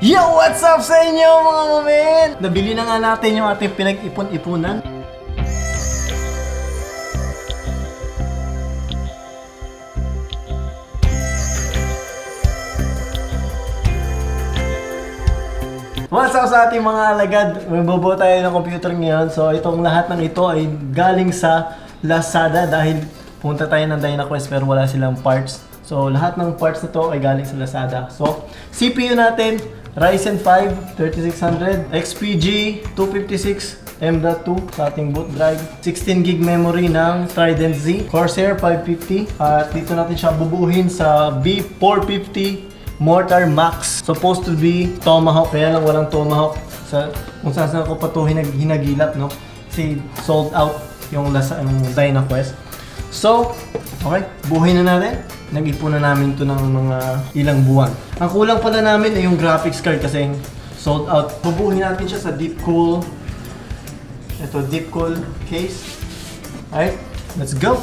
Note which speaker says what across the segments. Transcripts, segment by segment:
Speaker 1: Yo! What's up sa inyo mga mamen? Nabili na nga natin yung ating pinag-ipon-ipunan. What's up sa ating mga alagad? Magbobo tayo ng computer ngayon. So itong lahat ng ito ay galing sa Lazada dahil punta tayo ng DynaQuest pero wala silang parts. So lahat ng parts na to ay galing sa Lazada. So CPU natin, RYZEN 5 3600, XPG 256 M.2 sa ating boot drive, 16 gig memory ng Trident Z, CORSAIR 550 at dito natin siya bubuhin sa B450 mortar max. Supposed to be tomahawk, kaya lang walang tomahawk sa kung saan ko pa ito hinagilap, no? Kasi sold out yung DynaQuest. So, okay, buhin na natin. Nag-ipon na namin to ng mga ilang buwan. Ang kulang pala namin ay yung graphics card kasi sold out. Bubuhin natin siya sa DEEPCOOL. Ito, DEEPCOOL case. Alright, let's go!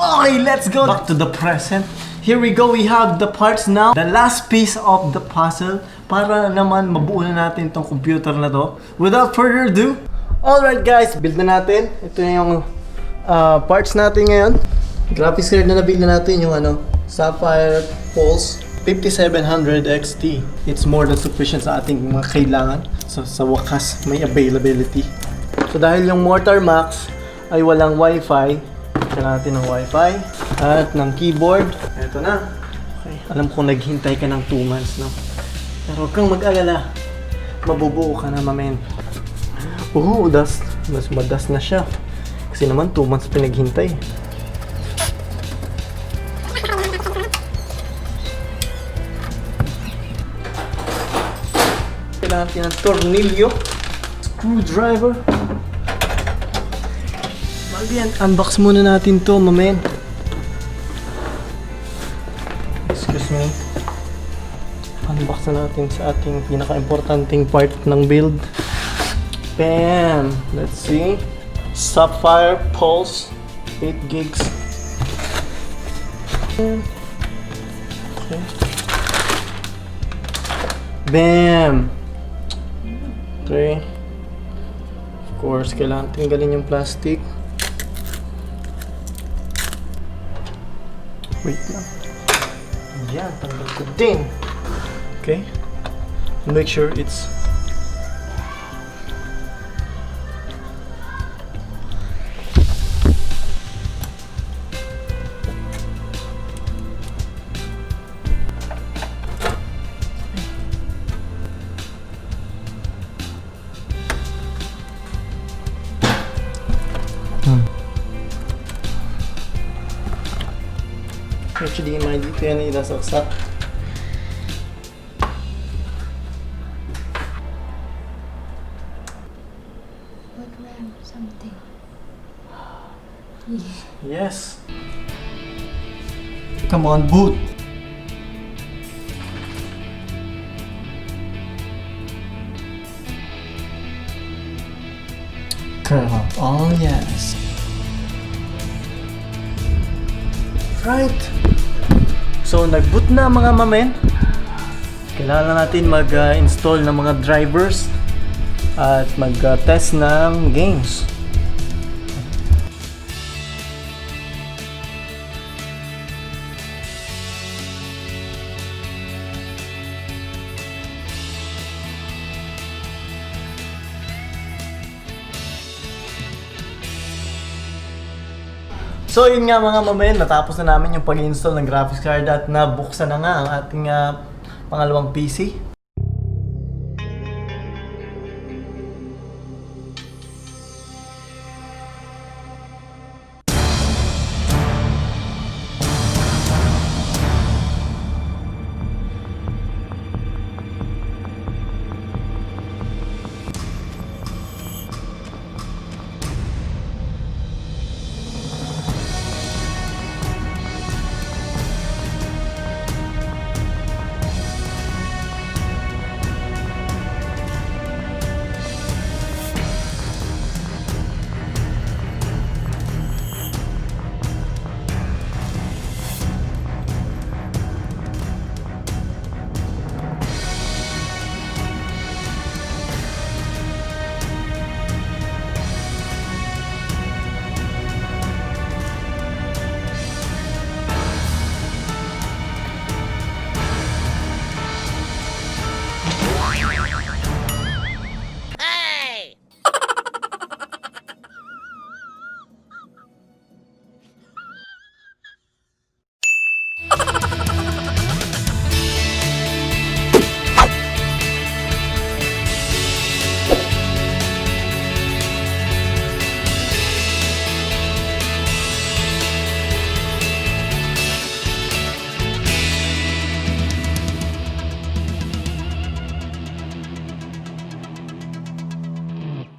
Speaker 1: Okay, let's go back to the present. Here we go, we have the parts now. The last piece of the puzzle para naman mabuo na natin tong computer na to. Without further ado, alright guys, build na natin. Ito na yung parts natin ngayon. Graphics card na nabili natin yung SAPPHIRE Pulse 5700 XT. It's more than sufficient sa ating mga kailangan. So sa wakas, may availability. So dahil yung Mortar Max ay walang Wi-Fi, kailangan natin ng Wi-Fi at ng keyboard. Ito na. Okay. Alam ko naghintay ka ng 2 months, no? Pero huwag kang mag-alala. Mabubuo ka na, mamen. Mas madas na siya. Kasi naman 2 months pinaghintay. Kailangan natin ng tornilyo, screwdriver. Yan, unbox muna natin to, mamen. Excuse me. Unbox na natin sa ating pinaka-importanting part ng build. Bam! Let's see. SAPPHIRE Pulse 8 gigs. Okay. Bam! Okay. Of course, kailangan tinggalin yung plastic. Wait lang. Yan, tanggal ko din. Okay. Make sure it's HDMI dito yan ilasaksak.
Speaker 2: plan something.
Speaker 1: Yes. Come on, boot. Curl. Oh, yes. Right. So, nag-boot na mga mamen. Kailangan natin mag-install ng mga drivers at mag-test ng games. So yun nga mga mamen, natapos na namin yung pag-install ng graphics card at nabuksan na nga ang ating pangalawang PC.